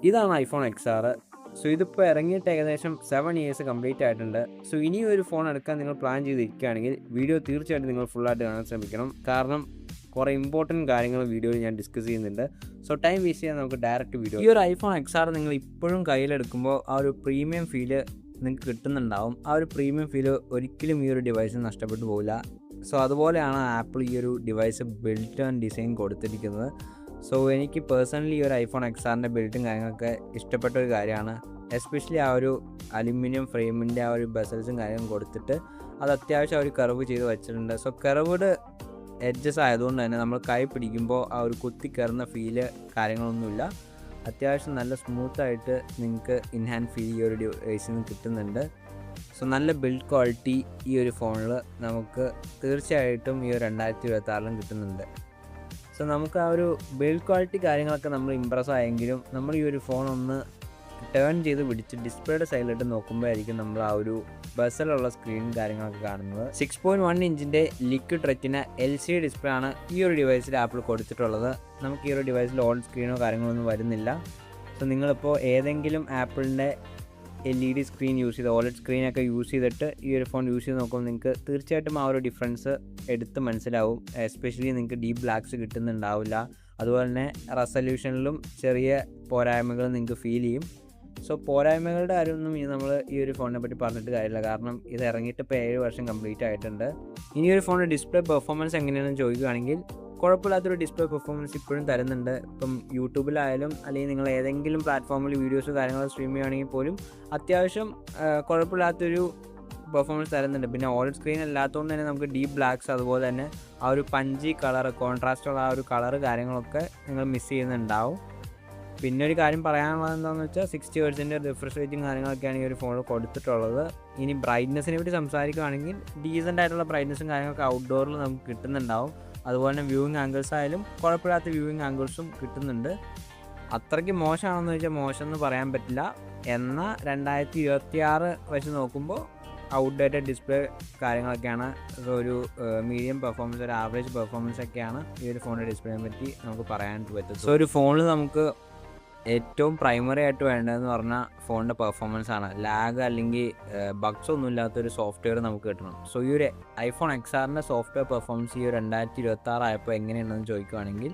ഇതാണ് iPhone XR. So ഇതിപ്പോൾ ഇറങ്ങിയിട്ട് ഏകദേശം 7 ഇയേഴ്സ് കംപ്ലീറ്റ് ആയിട്ടുണ്ട്. സോ ഇനി ഒരു ഫോൺ എടുക്കാൻ നിങ്ങൾ പ്ലാൻ ചെയ്തിരിക്കുകയാണെങ്കിൽ വീഡിയോ തീർച്ചയായിട്ടും നിങ്ങൾ ഫുള്ളായിട്ട് കാണാൻ ശ്രമിക്കണം. കാരണം കുറേ ഇമ്പോർട്ടൻറ്റ് കാര്യങ്ങൾ വീഡിയോയിൽ ഞാൻ ഡിസ്കസ് ചെയ്യുന്നുണ്ട്. സോ ടൈം വേസ്റ്റ് ചെയ്യാൻ നമുക്ക് ഡയറക്റ്റ് വീഡിയോ. ഈ ഒരു ഐഫോൺ XR നിങ്ങൾ ഇപ്പോഴും കയ്യിലെടുക്കുമ്പോൾ ആ ഒരു പ്രീമിയം ഫീല് നിങ്ങൾക്ക് കിട്ടുന്നുണ്ടാവും. ആ ഒരു പ്രീമിയം ഫീല് ഒരിക്കലും ഈ ഒരു ഡിവൈസിന് നഷ്ടപ്പെട്ടു പോകില്ല. സോ അതുപോലെയാണ് ആപ്പിൾ ഈ ഒരു ഡിവൈസ് ബിൽറ്റ് ആൻഡ് ഡിസൈൻ കൊടുത്തിരിക്കുന്നത്. സോ എനിക്ക് പേഴ്സണലി ഈ ഒരു ഐഫോൺ XRൻ്റെ ബിൽറ്റും കാര്യങ്ങളൊക്കെ ഇഷ്ടപ്പെട്ട ഒരു കാര്യമാണ്. എസ്പെഷ്യലി ആ ഒരു അലുമിനിയം ഫ്രെയിമിൻ്റെ ആ ഒരു ബസൽസും കാര്യങ്ങളും കൊടുത്തിട്ട് അത് അത്യാവശ്യം അവർ കർവ് ചെയ്ത് വെച്ചിട്ടുണ്ട്. സോ കർവ്ഡ് എഡ്ജസ് ആയതുകൊണ്ട് തന്നെ നമ്മൾ കൈ പിടിക്കുമ്പോൾ ആ ഒരു കുത്തി കയറുന്ന ഫീല് കാര്യങ്ങളൊന്നുമില്ല. അത്യാവശ്യം നല്ല സ്മൂത്തായിട്ട് നിങ്ങൾക്ക് ഇൻഹാൻഡ് ഫീൽ ഈ ഒരു ഡിവൈസിൽ നിന്ന് കിട്ടുന്നുണ്ട്. സോ നല്ല ബിൽഡ് ക്വാളിറ്റി ഈ ഒരു ഫോണിൽ നമുക്ക് തീർച്ചയായിട്ടും ഈ ഒരു 2026 കിട്ടുന്നുണ്ട്. സോ നമുക്ക് ആ ഒരു ബിൽഡ് ക്വാളിറ്റി കാര്യങ്ങളൊക്കെ നമ്മൾ ഇമ്പ്രസ് ആയെങ്കിലും നമ്മൾ ഈ ഒരു ഫോൺ ഒന്ന് ടേൺ ചെയ്ത് പിടിച്ച് ഡിസ്പ്ലേയുടെ സൈഡിലിട്ട് നോക്കുമ്പോഴായിരിക്കും നമ്മൾ ആ ഒരു ബസലുള്ള സ്ക്രീൻ കാര്യങ്ങളൊക്കെ കാണുന്നത്. 6.1 ഇഞ്ചിൻ്റെ ലിക്വിഡ് റെറ്റിന LCD ഡിസ്പ്ലേ ആണ് ഈ ഒരു ഡിവൈസിൽ ആപ്പിൾ കൊടുത്തിട്ടുള്ളത്. നമുക്ക് ഈ ഒരു ഡിവൈസിൽ ഓൺ സ്ക്രീനോ കാര്യങ്ങളൊന്നും വരുന്നില്ല. സോ നിങ്ങളിപ്പോൾ ഏതെങ്കിലും ആപ്പിളിൻ്റെ LED സ്ക്രീൻ യൂസ് ചെയ്ത് OLED സ്ക്രീനൊക്കെ യൂസ് ചെയ്തിട്ട് ഈ ഒരു ഫോൺ യൂസ് ചെയ്ത് നോക്കുമ്പോൾ നിങ്ങൾക്ക് തീർച്ചയായിട്ടും ആ ഒരു ഡിഫറൻസ് എടുത്ത് മനസ്സിലാവും. എസ്പെഷ്യലി നിങ്ങൾക്ക് ഡീപ്പ് ബ്ലാക്ക്സ് കിട്ടുന്നുണ്ടാവില്ല. അതുപോലെ തന്നെ റെസൊല്യൂഷനിലും ചെറിയ പോരായ്മകൾ നിങ്ങൾക്ക് ഫീൽ ചെയ്യും. സോ പോരായ്മകളുടെ കാര്യമൊന്നും നമ്മൾ ഈ ഒരു ഫോണിനെ പറ്റി പറഞ്ഞിട്ട് കാര്യമില്ല. കാരണം ഇത് ഇറങ്ങിയിട്ട് ഇപ്പോൾ 7 വർഷം കംപ്ലീറ്റ് ആയിട്ടുണ്ട്. ഇനി ഒരു ഫോണിൻ്റെ ഡിസ്പ്ലേ പെർഫോമൻസ് എങ്ങനെയാണെന്ന് ചോദിക്കുകയാണെങ്കിൽ കുഴപ്പമില്ലാത്തൊരു ഡിസ്പ്ലേ പെർഫോമൻസ് ഇപ്പോഴും തരുന്നുണ്ട്. ഇപ്പം യൂട്യൂബിലായാലും അല്ലെങ്കിൽ നിങ്ങൾ ഏതെങ്കിലും പ്ലാറ്റ്ഫോമിൽ വീഡിയോസ് കാര്യങ്ങൾ സ്ട്രീം ചെയ്യുകയാണെങ്കിൽ പോലും അത്യാവശ്യം കുഴപ്പമില്ലാത്തൊരു പെർഫോമൻസ് തരുന്നുണ്ട്. പിന്നെ OLED സ്ക്രീൻ അല്ലാത്തതുകൊണ്ട് തന്നെ നമുക്ക് ഡീപ്പ് ബ്ലാക്ക്സ് അതുപോലെ തന്നെ ആ ഒരു പഞ്ചി കളർ കോൺട്രാസ്റ്റുള്ള ആ ഒരു കളറ് കാര്യങ്ങളൊക്കെ നിങ്ങൾ മിസ് ചെയ്യുന്നുണ്ടാവും. പിന്നെ ഒരു കാര്യം പറയാനുള്ളത് എന്താണെന്ന് വെച്ചാൽ 60 ഹെർട്സിൻ്റെ റിഫ്രഷ് റേറ്റും കാര്യങ്ങളൊക്കെയാണ് ഈ ഒരു ഫോണിൽ കൊടുത്തിട്ടുള്ളത്. ഇനി ബ്രൈറ്റ്നസിനെ പറ്റി സംസാരിക്കുകയാണെങ്കിൽ ഡീസൻ്റ് ആയിട്ടുള്ള ബ്രൈറ്റ്നസും കാര്യങ്ങളൊക്കെ ഔട്ട്ഡോറിൽ നമുക്ക് കിട്ടുന്നുണ്ടാവും. അതുപോലെ തന്നെ വ്യൂയിങ് ആംഗിൾസ് ആയാലും കുഴപ്പമില്ലാത്ത വ്യൂയിങ് ആംഗിൾസും കിട്ടുന്നുണ്ട്. അത്രയ്ക്ക് മോശമാണെന്ന് വെച്ചാൽ മോശമെന്ന് പറയാൻ പറ്റില്ല. എന്നാൽ 2026 വെച്ച് നോക്കുമ്പോൾ ഔട്ട്ഡേറ്റഡ് ഡിസ്പ്ലേ കാര്യങ്ങളൊക്കെയാണ്. ഒരു മീഡിയം പെർഫോമൻസ് ഒരു ആവറേജ് പെർഫോമൻസ് ഒക്കെയാണ് ഈ ഒരു ഫോണിൻ്റെ ഡിസ്പ്ലേനെ പറ്റി നമുക്ക് പറയാനായിട്ട് പറ്റും. സോ ഒരു ഫോണിൽ നമുക്ക് ഏറ്റവും പ്രൈമറി ആയിട്ട് വേണ്ടതെന്ന് പറഞ്ഞാൽ ഫോണിൻ്റെ പെർഫോമൻസ് ആണ്. ലാഗ് അല്ലെങ്കിൽ ബഗ്സ് ഒന്നും ഇല്ലാത്തൊരു സോഫ്റ്റ്വെയർ നമുക്ക് കിട്ടണം. സോ ഈ ഒരു ഐഫോൺ XRൻ്റെ സോഫ്റ്റ്വെയർ പെർഫോമൻസ് ഈ 2026 ആയപ്പോൾ എങ്ങനെയുണ്ടെന്ന് ചോദിക്കുകയാണെങ്കിൽ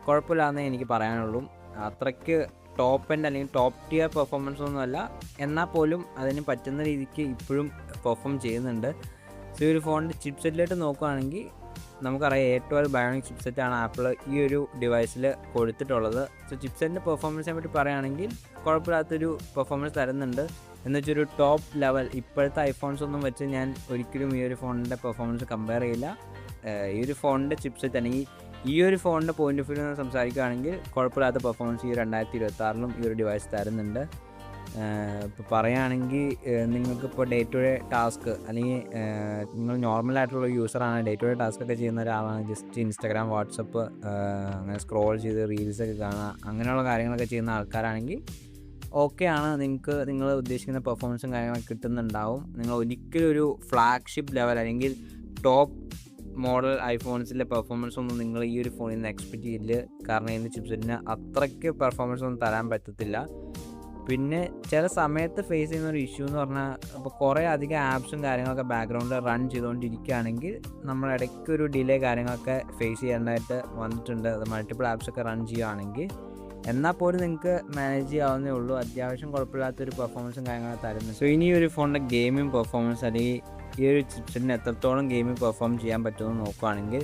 കുഴപ്പമില്ലാന്നേ എനിക്ക് പറയാനുള്ളൂ. അത്രയ്ക്ക് ടോപ്പ് എൻഡ് അല്ലെങ്കിൽ ടോപ്പ് ടിയർ പെർഫോമൻസ് ഒന്നുമല്ല, എന്നാൽ പോലും അതിന് പറ്റുന്ന രീതിക്ക് ഇപ്പോഴും പെർഫോം ചെയ്യുന്നുണ്ട്. സോ ഈ ഒരു ഫോണിൻ്റെ ചിപ്സെറ്റിലോട്ട് നോക്കുകയാണെങ്കിൽ നമുക്കറിയാം A12 ബയോണിക് ചിപ്സെറ്റാണ് ആപ്പിൾ ഈ ഒരു ഡിവൈസിൽ കൊടുത്തിട്ടുള്ളത്. സോ ചിപ്സെറ്റിൻ്റെ പെർഫോമൻസിനെ പറ്റി പറയുകയാണെങ്കിൽ കുഴപ്പമില്ലാത്തൊരു പെർഫോമൻസ് തരുന്നുണ്ട്. എന്നുവെച്ചൊരു ടോപ്പ് ലെവൽ ഇപ്പോഴത്തെ ഐഫോൺസ് ഒന്നും വെച്ച് ഞാൻ ഒരിക്കലും ഈ ഒരു ഫോണിൻ്റെ പെർഫോമൻസ് കമ്പയർ ചെയ്യില്ല. ഈ ഒരു ഫോണിൻ്റെ ചിപ്സെറ്റ് അല്ലെങ്കിൽ ഈ ഒരു ഫോണിൻ്റെ പോയിന്റ് ഓഫ് വ്യൂ നിന്ന് സംസാരിക്കുകയാണെങ്കിൽ കുഴപ്പമില്ലാത്ത പെർഫോമൻസ് ഈ 2026 ഈ ഒരു ഡിവൈസ് തരുന്നുണ്ട്. ഇപ്പോൾ പറയുകയാണെങ്കിൽ നിങ്ങൾക്കിപ്പോൾ ഡേ ടു ഡേ ടാസ്ക് അല്ലെങ്കിൽ നിങ്ങൾ നോർമലായിട്ടുള്ള യൂസറാണ്, ഡേ ടു ഡേ ടാസ്ക് ഒക്കെ ചെയ്യുന്ന ഒരാളാണ്, ജസ്റ്റ് ഇൻസ്റ്റാഗ്രാം വാട്സപ്പ് അങ്ങനെ സ്ക്രോൾ ചെയ്ത് റീൽസൊക്കെ കാണുക അങ്ങനെയുള്ള കാര്യങ്ങളൊക്കെ ചെയ്യുന്ന ആൾക്കാരാണെങ്കിൽ ഓക്കെയാണ്. നിങ്ങൾക്ക് നിങ്ങൾ ഉദ്ദേശിക്കുന്ന പെർഫോമൻസും കാര്യങ്ങളൊക്കെ കിട്ടുന്നുണ്ടാവും. നിങ്ങൾ ഒരിക്കലും ഒരു ഫ്ലാഗ്ഷിപ്പ് ലെവൽ അല്ലെങ്കിൽ ടോപ്പ് മോഡൽ ഐഫോൺസിലെ പെർഫോമൻസ് ഒന്നും നിങ്ങൾ ഈ ഒരു ഫോണിൽ നിന്ന് എക്സ്പെക്റ്റ് ചെയ്യില്ല. കാരണം ഇതിൻ്റെ ചിപ്സെറ്റിന് അത്രയ്ക്ക് പെർഫോമൻസ് ഒന്നും തരാൻ പറ്റത്തില്ല. പിന്നെ ചില സമയത്ത് ഫേസ് ചെയ്യുന്ന ഒരു ഇഷ്യൂ എന്ന് പറഞ്ഞാൽ ഇപ്പോൾ കുറേ അധികം ആപ്സും കാര്യങ്ങളൊക്കെ ബാക്ക്ഗ്രൗണ്ടിൽ റൺ ചെയ്തുകൊണ്ടിരിക്കുകയാണെങ്കിൽ നമ്മൾ ഇടയ്ക്ക് ഒരു ഡിലേ കാര്യങ്ങളൊക്കെ ഫേസ് ചെയ്യേണ്ടതായിട്ട് വന്നിട്ടുണ്ട്. അത് മൾട്ടിപ്പിൾ ആപ്സൊക്കെ റൺ ചെയ്യുകയാണെങ്കിൽ എന്നാൽ പോലും നിങ്ങൾക്ക് മാനേജ് ചെയ്യാവുന്നേ ഉള്ളൂ. അത്യാവശ്യം കുഴപ്പമില്ലാത്തൊരു പെർഫോമൻസും കാര്യങ്ങളൊക്കെ തരുന്നു. സോ ഇനി ഒരു ഫോണിൻ്റെ ഗെയിമിംഗ് പെർഫോമൻസ് അല്ലെങ്കിൽ ഈ ഒരു ചിപ്സിന് എത്രത്തോളം ഗെയിമിംഗ് പെർഫോം ചെയ്യാൻ പറ്റുമെന്ന് നോക്കുകയാണെങ്കിൽ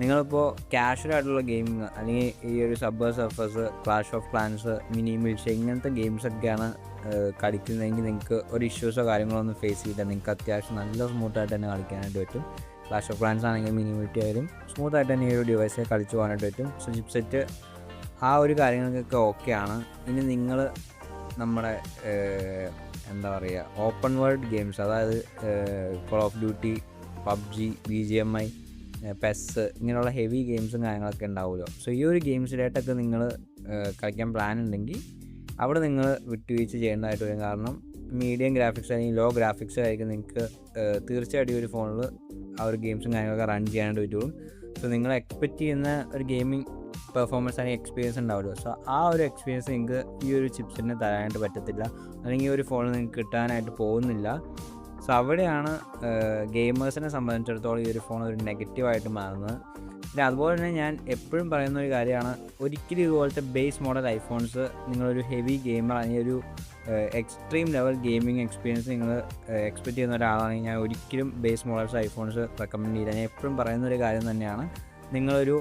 നിങ്ങളിപ്പോൾ കാഷ്വൽ ആയിട്ടുള്ള ഗെയിമിങ് അല്ലെങ്കിൽ ഈ ഒരു subway surfers, clash of clans, mini militia ഇങ്ങനത്തെ ഗെയിംസൊക്കെയാണ് കളിക്കുന്നതെങ്കിൽ നിങ്ങൾക്ക് ഒരു ഇഷ്യൂസോ കാര്യങ്ങളോ ഒന്നും ഫേസ് ചെയ്യില്ല. നിങ്ങൾക്ക് അത്യാവശ്യം നല്ല സ്മൂത്തായിട്ട് തന്നെ കളിക്കാനായിട്ട് പറ്റും. ക്ലാഷ് ഓഫ് ക്ലാൻസ് ആണെങ്കിൽ മിനി മിൽറ്റി ആയാലും സ്മൂത്തായിട്ട് തന്നെ ഈ ഒരു ഡിവൈസിൽ കളിച്ച് പോകാനായിട്ട് പറ്റും. സോ ചിപ്സെറ്റ് ആ ഒരു കാര്യങ്ങൾക്കൊക്കെ ഓക്കെയാണ്. ഇനി നിങ്ങൾ നമ്മുടെ എന്താ പറയുക ഓപ്പൺ വേൾഡ് ഗെയിംസ്, അതായത് call of duty, PUBG, BGMI, pes ഇങ്ങനെയുള്ള ഹെവി ഗെയിംസും കാര്യങ്ങളൊക്കെ ഉണ്ടാവുമല്ലോ. സോ ഈ ഒരു ഗെയിംസിലായിട്ടൊക്കെ നിങ്ങൾ കളിക്കാൻ പ്ലാൻ ഉണ്ടെങ്കിൽ അവിടെ നിങ്ങൾ വിട്ടുവീഴ്ച ചെയ്യേണ്ടതായിട്ട് വരും. കാരണം മീഡിയം ഗ്രാഫിക്സ് അല്ലെങ്കിൽ ലോ ഗ്രാഫിക്സ് ആയിരിക്കും നിങ്ങൾക്ക് തീർച്ചയായിട്ടും ഒരു ഫോണിൽ ആ ഒരു ഗെയിംസും കാര്യങ്ങളൊക്കെ റൺ ചെയ്യാനായിട്ട് പറ്റുള്ളൂ. സോ നിങ്ങൾ എക്സ്പെക്റ്റ് ചെയ്യുന്ന ഒരു ഗെയിമിംഗ് പെർഫോമൻസ് അല്ലെങ്കിൽ എക്സ്പീരിയൻസ് ഉണ്ടാവുമല്ലോ. സോ ആ ഒരു എക്സ്പീരിയൻസ് നിങ്ങൾക്ക് ഈ ഒരു ചിപ്സിന് തരാനായിട്ട് പറ്റത്തില്ല, അല്ലെങ്കിൽ ഈ ഒരു ഫോണിൽ നിങ്ങൾക്ക് കിട്ടാനായിട്ട് പോകുന്നില്ല. സോ അവിടെയാണ് ഗെയിമേഴ്സിനെ സംബന്ധിച്ചിടത്തോളം ഈ ഒരു ഫോൺ ഒരു നെഗറ്റീവായിട്ട് മാറുന്നത്. പിന്നെ അതുപോലെ തന്നെ ഞാൻ എപ്പോഴും പറയുന്ന ഒരു കാര്യമാണ്, ഒരിക്കലും ഇതുപോലത്തെ ബേസ് മോഡൽ ഐഫോൺസ് നിങ്ങളൊരു ഹെവി ഗെയിമർ അല്ലെങ്കിൽ ഒരു എക്സ്ട്രീം ലെവൽ ഗെയിമിംഗ് എക്സ്പീരിയൻസ് നിങ്ങൾ എക്സ്പെക്റ്റ് ചെയ്യുന്ന ഒരാളാണെങ്കിൽ ഞാൻ ഒരിക്കലും ബേസ് മോഡൽസ് ഐഫോൺസ് റെക്കമെൻഡ് ചെയ്യില്ല. ഞാൻ എപ്പോഴും പറയുന്നൊരു കാര്യം തന്നെയാണ്, നിങ്ങളൊരു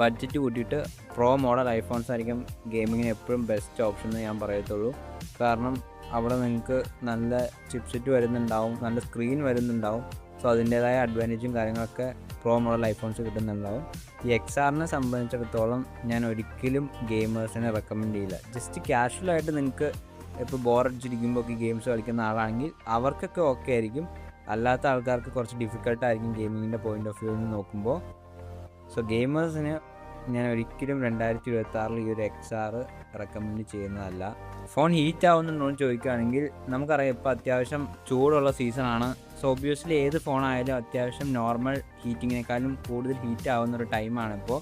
ബഡ്ജറ്റ് കൂട്ടിയിട്ട് പ്രോ മോഡൽ ഐഫോൺസ് ആയിരിക്കും ഗെയിമിങ്ങിന് എപ്പോഴും ബെസ്റ്റ് ഓപ്ഷൻ എന്ന് ഞാൻ പറയത്തുള്ളൂ. കാരണം അവിടെ നിങ്ങൾക്ക് നല്ല ചിപ്സെറ്റ് വരുന്നുണ്ടാവും, നല്ല സ്ക്രീൻ വരുന്നുണ്ടാവും. സോ അതിൻ്റേതായ അഡ്വാൻറ്റേജും കാര്യങ്ങളൊക്കെ പ്രോ മോഡൽ ഐഫോൺസ് കിട്ടുന്നുണ്ടാവും. ഈ XRനെ സംബന്ധിച്ചിടത്തോളം ഞാൻ ഒരിക്കലും ഗെയിമേഴ്സിനെ റെക്കമെൻഡ് ചെയ്യില്ല. ജസ്റ്റ് കാഷ്വലായിട്ട് നിങ്ങൾക്ക് ഇപ്പോൾ ബോറടിച്ചിരിക്കുമ്പോൾ ഗെയിംസ് കളിക്കുന്ന ആളാണെങ്കിൽ അവർക്കൊക്കെ ഓക്കെ ആയിരിക്കും. അല്ലാത്ത ആൾക്കാർക്ക് കുറച്ച് ഡിഫിക്കൽട്ടായിരിക്കും ഗെയിമിങ്ങിൻ്റെ പോയിൻ്റ് ഓഫ് വ്യൂവിൽ നിന്ന് നോക്കുമ്പോൾ. സോ ഗെയിമേഴ്സിന് ഞാൻ ഒരിക്കലും 2026 ഈ ഒരു XR റെക്കമെൻഡ് ചെയ്യുന്നതല്ല. ഫോൺ ഹീറ്റ് ആവുന്നുണ്ടോ എന്ന് ചോദിക്കുകയാണെങ്കിൽ നമുക്കറിയാം ഇപ്പോൾ അത്യാവശ്യം ചൂടുള്ള സീസണാണ്. സോ ഒബ്വിയസ്ലി ഏത് ഫോണായാലും അത്യാവശ്യം നോർമൽ ഹീറ്റിങ്ങിനേക്കാളും കൂടുതൽ ഹീറ്റ് ആവുന്നൊരു ടൈമാണ് ഇപ്പോൾ.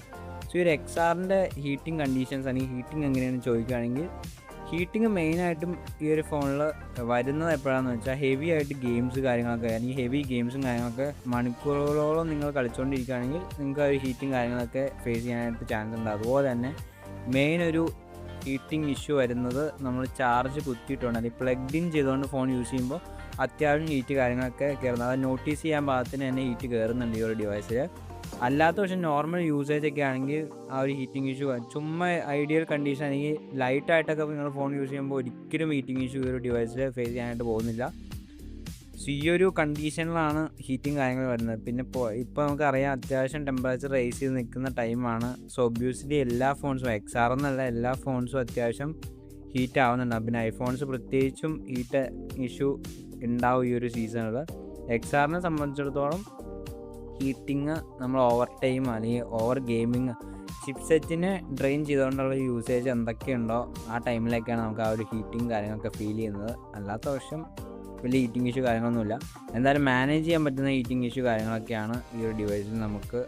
സോ ഈ ഒരു XRൻ്റെ ഹീറ്റിംഗ് കണ്ടീഷൻസ് അല്ലെങ്കിൽ ഹീറ്റിംഗ് എങ്ങനെയാണെന്ന് ചോദിക്കുകയാണെങ്കിൽ, ഹീറ്റിംഗ് മെയിനായിട്ടും ഈ ഒരു ഫോണിൽ വരുന്നത് എപ്പോഴാണെന്ന് വെച്ചാൽ ഹെവി ആയിട്ട് ഗെയിംസ് കാര്യങ്ങളൊക്കെ, അല്ലെങ്കിൽ ഹെവി ഗെയിംസും കാര്യങ്ങളൊക്കെ മണിക്കൂറുകളോളം നിങ്ങൾ കളിച്ചുകൊണ്ടിരിക്കുകയാണെങ്കിൽ നിങ്ങൾക്ക് ആ ഒരു ഹീറ്റിംഗ് കാര്യങ്ങളൊക്കെ ഫേസ് ചെയ്യാനായിട്ട് ചാൻസ് ഉണ്ട്. അതുപോലെ തന്നെ മെയിൻ ഒരു ഹീറ്റിംഗ് ഇഷ്യൂ വരുന്നത് നമ്മൾ ചാർജ് കുത്തിയിട്ടുണ്ട് അല്ലെങ്കിൽ പ്ലഗ്ഡ് ഇൻ ചെയ്തുകൊണ്ട് ഫോൺ യൂസ് ചെയ്യുമ്പോൾ അത്യാവശ്യം ഹീറ്റ് കാര്യങ്ങളൊക്കെ കയറുന്നത്, അത് നോട്ടീസ് ചെയ്യാൻ പാകത്തിന് തന്നെ ഹീറ്റ് കയറുന്നുണ്ട് ഈ ഒരു ഡിവൈസിൽ. അല്ലാത്ത പക്ഷേ നോർമൽ യൂസേജ് ഒക്കെ ആണെങ്കിൽ ആ ഒരു ഹീറ്റിംഗ് ഇഷ്യൂ ചുമ്മാ ഐഡിയൽ കണ്ടീഷൻ അല്ലെങ്കിൽ ലൈറ്റായിട്ടൊക്കെ നിങ്ങൾ ഫോൺ യൂസ് ചെയ്യുമ്പോൾ ഒരിക്കലും ഹീറ്റിംഗ് ഇഷ്യൂ ഈ ഒരു ഡിവൈസിൽ ഫേസ് ചെയ്യാനായിട്ട് പോകുന്നില്ല. സോ ഈ ഒരു കണ്ടീഷനിലാണ് ഹീറ്റിംഗ് കാര്യങ്ങൾ വരുന്നത്. പിന്നെ ഇപ്പോൾ നമുക്കറിയാം അത്യാവശ്യം ടെമ്പറേച്ചർ റേസ് ചെയ്ത് നിൽക്കുന്ന ടൈമാണ്. സോ ഒബ്വിയസ്ലി എല്ലാ ഫോൺസും XR എന്നല്ല എല്ലാ ഫോൺസും അത്യാവശ്യം ഹീറ്റ് ആവുന്നുണ്ടാകും. പിന്നെ ഐഫോൺസ് പ്രത്യേകിച്ചും ഹീറ്റ് ഇഷ്യൂ ഉണ്ടാവും ഈ ഒരു സീസണിൽ. XRനെ സംബന്ധിച്ചിടത്തോളം ഹീറ്റിങ് നമ്മൾ ഓവർ ടൈം അല്ലെങ്കിൽ ഓവർ ഗെയിമിങ് ചിപ്സെറ്റിനെ ഡ്രെയിൻ ചെയ്തുകൊണ്ടുള്ള യൂസേജ് എന്തൊക്കെയുണ്ടോ ആ ടൈമിലേക്കാണ് നമുക്ക് ആ ഒരു ഹീറ്റിംഗ് കാര്യങ്ങളൊക്കെ ഫീൽ ചെയ്യുന്നത്. അല്ലാത്ത പക്ഷം വലിയ ഹീറ്റിംഗ് ഇഷ്യൂ കാര്യങ്ങളൊന്നുമില്ല. എന്തായാലും മാനേജ് ചെയ്യാൻ പറ്റുന്ന ഹീറ്റിംഗ് ഇഷ്യൂ കാര്യങ്ങളൊക്കെയാണ് ഈ ഒരു ഡിവൈസിൽ നമുക്ക്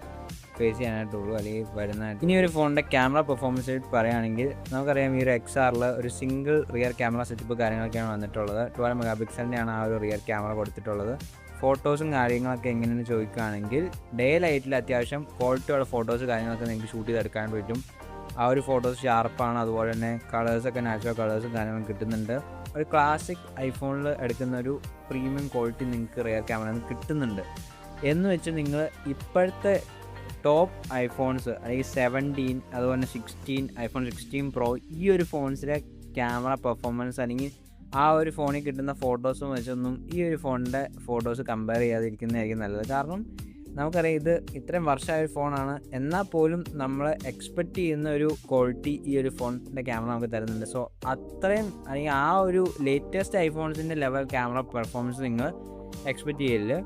ഫേസ് ചെയ്യാനായിട്ടുള്ളൂ അല്ലെങ്കിൽ വരുന്നതായിട്ട്. ഇനി ഒരു ഫോണിൻ്റെ ക്യാമറ പെർഫോമൻസ് പറയുകയാണെങ്കിൽ നമുക്കറിയാം ഈ ഒരു XRൽ ഒരു സിംഗിൾ റിയർ ക്യാമറ സെറ്റപ്പ് കാര്യങ്ങളൊക്കെയാണ് വന്നിട്ടുള്ളത്. 12 മെഗാ പിക്സലിൻ്റെയാണ് ആ ഒരു റിയർ ക്യാമറ കൊടുത്തിട്ടുള്ളത്. ഫോട്ടോസും കാര്യങ്ങളൊക്കെ എങ്ങനെയെന്ന് ചോദിക്കുകയാണെങ്കിൽ ഡേ ലൈറ്റിൽ അത്യാവശ്യം ക്വാളിറ്റിയുള്ള ഫോട്ടോസ് കാര്യങ്ങളൊക്കെ നിങ്ങൾക്ക് ഷൂട്ട് ചെയ്തെടുക്കാൻ പറ്റും. ആ ഒരു ഫോട്ടോസ് ഷാർപ്പാണ്. അതുപോലെ തന്നെ കളേഴ്സൊക്കെ നാച്ചുറൽ കളേഴ്സും കാര്യങ്ങളും കിട്ടുന്നുണ്ട്. ഒരു ക്ലാസിക് ഐഫോണിൽ എടുക്കുന്ന ഒരു പ്രീമിയം ക്വാളിറ്റി നിങ്ങൾക്ക് റിയർ ക്യാമറ കിട്ടുന്നുണ്ട്. എന്ന് വെച്ച് നിങ്ങൾ ഇപ്പോഴത്തെ ടോപ്പ് ഐഫോൺസ് അല്ലെങ്കിൽ 17 അതുപോലെ 16 ഐഫോൺ 16 Pro ഈ ഒരു ഫോൺസിലെ ക്യാമറ പെർഫോമൻസ് അല്ലെങ്കിൽ ആ ഒരു ഫോണിൽ കിട്ടുന്ന ഫോട്ടോസും വെച്ചൊന്നും ഈ ഒരു ഫോണിൻ്റെ ഫോട്ടോസ് കമ്പയർ ചെയ്യാതിരിക്കുന്നതായിരിക്കും നല്ലത്. കാരണം നമുക്കറിയാം ഇത് ഇത്രയും വർഷമായ ഒരു ഫോണാണ്, എന്നാൽ പോലും നമ്മൾ എക്സ്പെക്റ്റ് ചെയ്യുന്ന ഒരു ക്വാളിറ്റി ഈ ഒരു ഫോണിൻ്റെ ക്യാമറ നമുക്ക് തരുന്നുണ്ട്. സോ അത്രയും അല്ലെങ്കിൽ ആ ഒരു ലേറ്റസ്റ്റ് ഐഫോൺസിൻ്റെ ലെവൽ ക്യാമറ പെർഫോമൻസ് നിങ്ങൾ എക്സ്പെക്റ്റ് ചെയ്യല്.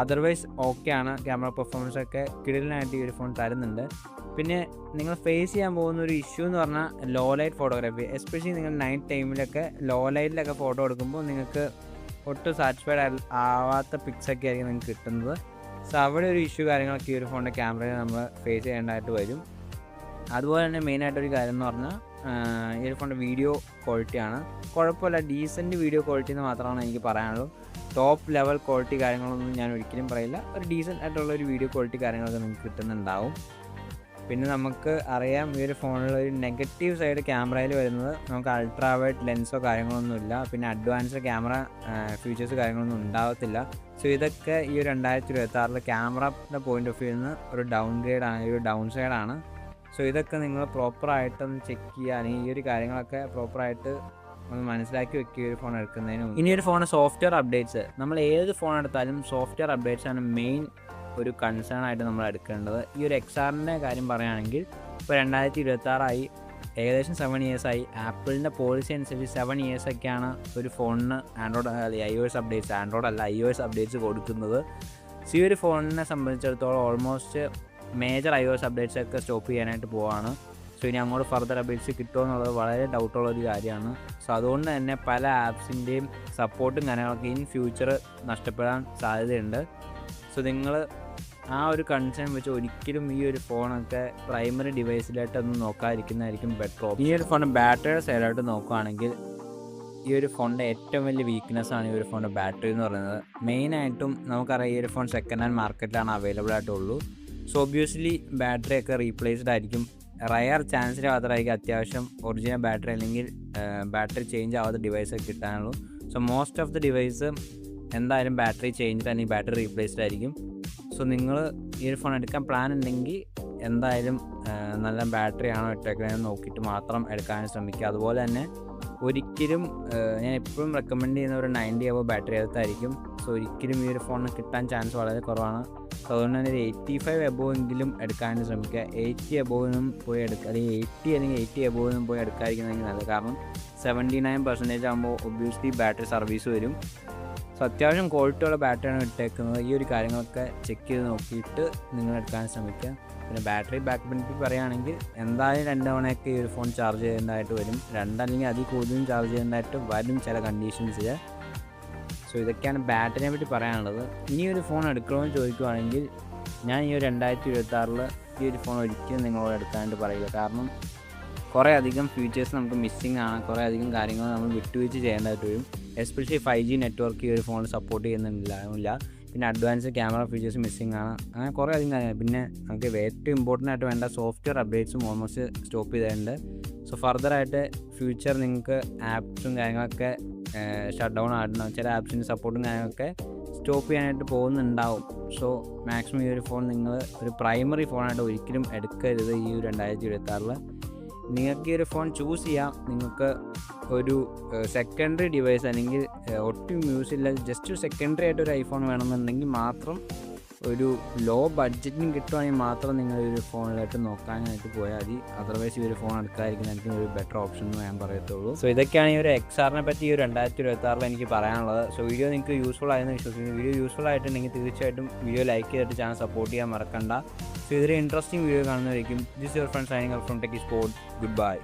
അതർവൈസ് ഓക്കെയാണ്, ക്യാമറ പെർഫോമൻസ് ഒക്കെ കിടിലനായിട്ട് ഈ ഒരു ഫോൺ തരുന്നുണ്ട്. പിന്നെ നിങ്ങൾ ഫേസ് ചെയ്യാൻ പോകുന്ന ഒരു ഇഷ്യൂ എന്ന് പറഞ്ഞാൽ ലോ ലൈറ്റ് ഫോട്ടോഗ്രാഫി, എസ്പെഷ്യലി നിങ്ങൾ നൈറ്റ് ടൈമിലൊക്കെ ലോ ലൈറ്റിലൊക്കെ ഫോട്ടോ എടുക്കുമ്പോൾ നിങ്ങൾക്ക് ഒട്ടും സാറ്റിസ്ഫൈഡ് ആവാത്ത പിക്സൊക്കെ ആയിരിക്കും നിങ്ങൾക്ക് കിട്ടുന്നത്. സോ അവിടെ ഒരു ഇഷ്യൂ കാര്യങ്ങളൊക്കെ ഈ ഒരു ഫോണിൻ്റെ ക്യാമറയിൽ നമ്മൾ ഫേസ് ചെയ്യേണ്ടതായിട്ട് വരും. അതുപോലെ തന്നെ മെയിനായിട്ടൊരു കാര്യം എന്ന് പറഞ്ഞാൽ ഈ ഒരു ഫോണിൻ്റെ വീഡിയോ ക്വാളിറ്റിയാണ്. കുഴപ്പമില്ല, ഡീസൻറ്റ് വീഡിയോ ക്വാളിറ്റി എന്ന് മാത്രമാണ് എനിക്ക് പറയാനുള്ളൂ. ടോപ്പ് ലെവൽ ക്വാളിറ്റി കാര്യങ്ങളൊന്നും ഞാൻ ഒരിക്കലും പറയില്ല. ഒരു ഡീസൻ്റ് ആയിട്ടുള്ളൊരു വീഡിയോ ക്വാളിറ്റി കാര്യങ്ങളൊക്കെ നിങ്ങൾക്ക് കിട്ടുന്നുണ്ടാവും. പിന്നെ നമുക്ക് അറിയാം ഈ ഒരു ഫോണിൽ ഒരു നെഗറ്റീവ് സൈഡ് ക്യാമറയിൽ വരുന്നത് നമുക്ക് അൾട്രാ വൈഡ് ലെൻസോ കാര്യങ്ങളൊന്നുമില്ല. പിന്നെ അഡ്വാൻസ്ഡ് ക്യാമറ ഫീച്ചേഴ്സ് കാര്യങ്ങളൊന്നും ഉണ്ടാകത്തില്ല. സോ ഇതൊക്കെ ഈ ഒരു 2026 ക്യാമറയുടെ പോയിൻ്റ് ഓഫ് വ്യൂ നിന്ന് ഒരു ഡൗൺ ഗ്രേഡാണ്, ഒരു ഡൗൺ സൈഡാണ്. സോ ഇതൊക്കെ നിങ്ങൾ പ്രോപ്പറായിട്ടൊന്ന് ചെക്ക് ചെയ്യുക, അല്ലെങ്കിൽ ഈ ഒരു കാര്യങ്ങളൊക്കെ പ്രോപ്പറായിട്ട് ഒന്ന് മനസ്സിലാക്കി വെക്കുക ഈ ഒരു ഫോൺ എടുക്കുന്നതിനും. ഇനി ഒരു ഫോൺ സോഫ്റ്റ്വെയർ അപ്ഡേറ്റ്സ്, നമ്മൾ ഏത് ഫോൺ എടുത്താലും സോഫ്റ്റ്വെയർ അപ്ഡേറ്റ്സ് ആണ് മെയിൻ ഒരു കൺസേൺ ആയിട്ട് നമ്മൾ എടുക്കേണ്ടത്. ഈ ഒരു XRൻ്റെ കാര്യം പറയുകയാണെങ്കിൽ ഇപ്പോൾ 2026 ഏകദേശം 7 ഇയേഴ്സായി. ആപ്പിളിൻ്റെ പോളിസി അനുസരിച്ച് 7 ഇയേഴ്സൊക്കെയാണ് ഒരു ഫോണിന് ആൻഡ്രോയിഡ് iOS അപ്ഡേറ്റ്സ്, ആൻഡ്രോയിഡ് അല്ല iOS അപ്ഡേറ്റ്സ് കൊടുക്കുന്നത്. സോ ഈ ഒരു ഫോണിനെ സംബന്ധിച്ചിടത്തോളം ഓൾമോസ്റ്റ് മേജർ iOS അപ്ഡേറ്റ്സ് ഒക്കെ സ്റ്റോപ്പ് ചെയ്യാനായിട്ട് പോവാണ്. സോ ഇനി അങ്ങോട്ട് ഫർദർ അപ്ഡേറ്റ്സ് കിട്ടുമോ എന്നുള്ളത് വളരെ ഡൗട്ടുള്ളൊരു കാര്യമാണ്. സോ അതുകൊണ്ട് തന്നെ പല ആപ്സിൻ്റെയും സപ്പോർട്ടും കാര്യങ്ങളൊക്കെ ഇൻ ഫ്യൂച്ചർ നഷ്ടപ്പെടാൻ സാധ്യതയുണ്ട്. സോ നിങ്ങൾ ആ ഒരു കൺസേൺ വെച്ച് ഒരിക്കലും ഈ ഒരു ഫോണൊക്കെ പ്രൈമറി ഡിവൈസിലായിട്ടൊന്നും നോക്കാതിരിക്കുന്നതായിരിക്കും ബെറ്റർ. ഈ ഒരു ഫോണിൻ്റെ ബാറ്ററിയുടെ സൈഡായിട്ട് നോക്കുകയാണെങ്കിൽ ഈ ഒരു ഫോണിൻ്റെ ഏറ്റവും വലിയ വീക്ക്നെസ്സാണ് ഈ ഒരു ഫോണിൻ്റെ ബാറ്ററി എന്ന് പറയുന്നത്. മെയിനായിട്ടും നമുക്കറിയാം ഈ ഒരു ഫോൺ സെക്കൻഡ് ഹാൻഡ് മാർക്കറ്റിലാണ് അവൈലബിൾ ആയിട്ടുള്ളൂ. സോ ഒബ്വിയസ്ലി ബാറ്ററി ഒക്കെ റീപ്ലേസ്ഡ് ആയിരിക്കും. റയർ ചാൻസിൽ മാത്രമായിരിക്കും അത്യാവശ്യം ഒറിജിനൽ ബാറ്ററി അല്ലെങ്കിൽ ബാറ്ററി ചേഞ്ച് ആവാത്ത ഡിവൈസൊക്കെ കിട്ടാനുള്ളൂ. So most of the device എന്തായാലും ബാറ്ററി ചേഞ്ച് അല്ലെങ്കിൽ ബാറ്ററി റീപ്ലേസ്ഡ് ആയിരിക്കും. സോ നിങ്ങൾ ഈ ഒരു ഫോൺ എടുക്കാൻ പ്ലാൻ ഉണ്ടെങ്കിൽ എന്തായാലും നല്ല ബാറ്ററി ആണോ ഇട്ടേക്കുന്നത് നോക്കിയിട്ട് മാത്രം എടുക്കാൻ ശ്രമിക്കുക. അതുപോലെ തന്നെ ഒരിക്കലും ഞാൻ എപ്പോഴും റെക്കമെൻഡ് ചെയ്യുന്ന ഒരു 90 above ബാറ്ററി അകത്തായിരിക്കും. സോ ഒരിക്കലും ഈ ഒരു ഫോണിന് കിട്ടാൻ ചാൻസ് വളരെ കുറവാണ്. സോ അതുകൊണ്ട് തന്നെ ഒരു 85 above എങ്കിലും എടുക്കാൻ ശ്രമിക്കുക. 80 above പോയി എടുക്കുക, അല്ലെങ്കിൽ 80 above പോയി എടുക്കാതിരിക്കുന്നതെങ്കിൽ നല്ലത്. കാരണം 79% ആകുമ്പോൾ ഒബ്വിയസ്ലി ബാറ്ററി സർവീസ് വരും. സോ അത്യാവശ്യം ക്വാളിറ്റിയുള്ള ബാറ്ററിയാണ് ഇട്ടേക്കുന്നത്. ഈ ഒരു കാര്യങ്ങളൊക്കെ ചെക്ക് ചെയ്ത് നോക്കിയിട്ട് നിങ്ങൾ എടുക്കാൻ ശ്രമിക്കുക. പിന്നെ ബാറ്ററി ബാക്കപ്പിനെ പറയുകയാണെങ്കിൽ എന്തായാലും 2 തവണയൊക്കെ ഈ ഒരു ഫോൺ ചാർജ് ചെയ്യേണ്ടതായിട്ട് വരും. 2 അല്ലെങ്കിൽ അതിൽ കൂടുതലും ചാർജ് ചെയ്യേണ്ടതായിട്ട് വരും ചില കണ്ടീഷൻസിൽ. സോ ഇതൊക്കെയാണ് ബാറ്ററിനെ പറ്റി പറയാനുള്ളത്. ഇനി ഒരു ഫോൺ എടുക്കണമെന്ന് ചോദിക്കുകയാണെങ്കിൽ ഞാൻ ഈ ഒരു 2026 ഈ ഒരു ഫോൺ ഒരിക്കലും നിങ്ങളോട് എടുക്കാനായിട്ട് പറയില്ല. കാരണം കുറേ അധികം ഫീച്ചേഴ്സ് നമുക്ക് മിസ്സിങ് ആണ്. കുറേ അധികം കാര്യങ്ങൾ നമ്മൾ വിട്ടുവീഴ്ച ചെയ്യേണ്ടതായിട്ട് വരും. എസ്പെഷ്യലി 5G നെറ്റ്വർക്ക് ഈ ഒരു ഫോണിൽ സപ്പോർട്ട് ചെയ്യുന്നില്ല. പിന്നെ അഡ്വാൻസ് ക്യാമറ ഫീച്ചേഴ്സ് മിസ്സിങ് ആണ്. അങ്ങനെ കുറേ അധികം കാര്യങ്ങൾ. പിന്നെ നമുക്ക് ഏറ്റവും ഇമ്പോർട്ടൻ്റ് ആയിട്ട് വേണ്ട സോഫ്റ്റ്വെയർ അപ്ഡേറ്റ്സും ഓൾമോസ്റ്റ് സ്റ്റോപ്പ് ചെയ്തിട്ടുണ്ട്. സോ ഫർദറായിട്ട് ഫ്യൂച്ചർ നിങ്ങൾക്ക് ആപ്സും കാര്യങ്ങളൊക്കെ ഷട്ട് ഡൗൺ ആയിട്ടുണ്ടാകും. ചില ആപ്സിൻ്റെ സപ്പോർട്ടും കാര്യങ്ങളൊക്കെ സ്റ്റോപ്പ് ചെയ്യാനായിട്ട് പോകുന്നുണ്ടാവും. സോ മാക്സിമം ഈ ഒരു ഫോൺ നിങ്ങൾ ഒരു പ്രൈമറി ഫോണായിട്ട് ഒരിക്കലും എടുക്കരുത്. ഈ ഒരു 2026 നിങ്ങൾക്ക് ഈ ഒരു ഫോൺ ചൂസ് ചെയ്യാം. നിങ്ങൾക്ക് ഒരു സെക്കൻഡറി ഡിവൈസ് അല്ലെങ്കിൽ ഒട്ടും യൂസ് ഇല്ല, ജസ്റ്റ് ഒരു സെക്കൻഡറി ആയിട്ട് ഒരു ഐഫോൺ വേണമെന്നുണ്ടെങ്കിൽ മാത്രം, ഒരു ലോ ബഡ്ജറ്റിനും കിട്ടുവാണെങ്കിൽ മാത്രം നിങ്ങൾ ഈ ഒരു ഫോണിലായിട്ട് നോക്കാനായിട്ട് പോയാൽ മതി. അതർവൈസ് ഈ ഒരു ഫോൺ എടുക്കാതിരിക്കുന്നതായിരിക്കും ഒരു ബെറ്റർ ഓപ്ഷൻ എന്ന് ഞാൻ പറയത്തുള്ളൂ. സോ ഇതൊക്കെയാണ് ഈ ഒരു XRനെ പറ്റി ഈ ഒരു 2026 എനിക്ക് പറയാനുള്ളത്. സോ വീഡിയോ നിങ്ങൾക്ക് യൂസ്ഫുൾ ആയെന്ന് വിശ്വസിക്കുന്നു. വീഡിയോ യൂസ്ഫുൾ ആയിട്ടുണ്ടെങ്കിൽ തീർച്ചയായിട്ടും വീഡിയോ ലൈക്ക് ചെയ്തിട്ട് ചാനൽ സപ്പോർട്ട് ചെയ്യാൻ മറക്കണ്ട. സോ ഇതൊരു ഇൻട്രസ്റ്റിംഗ് വീഡിയോ കാണുന്നതായിരിക്കും. This your friend signing out from tech sports. Good bye.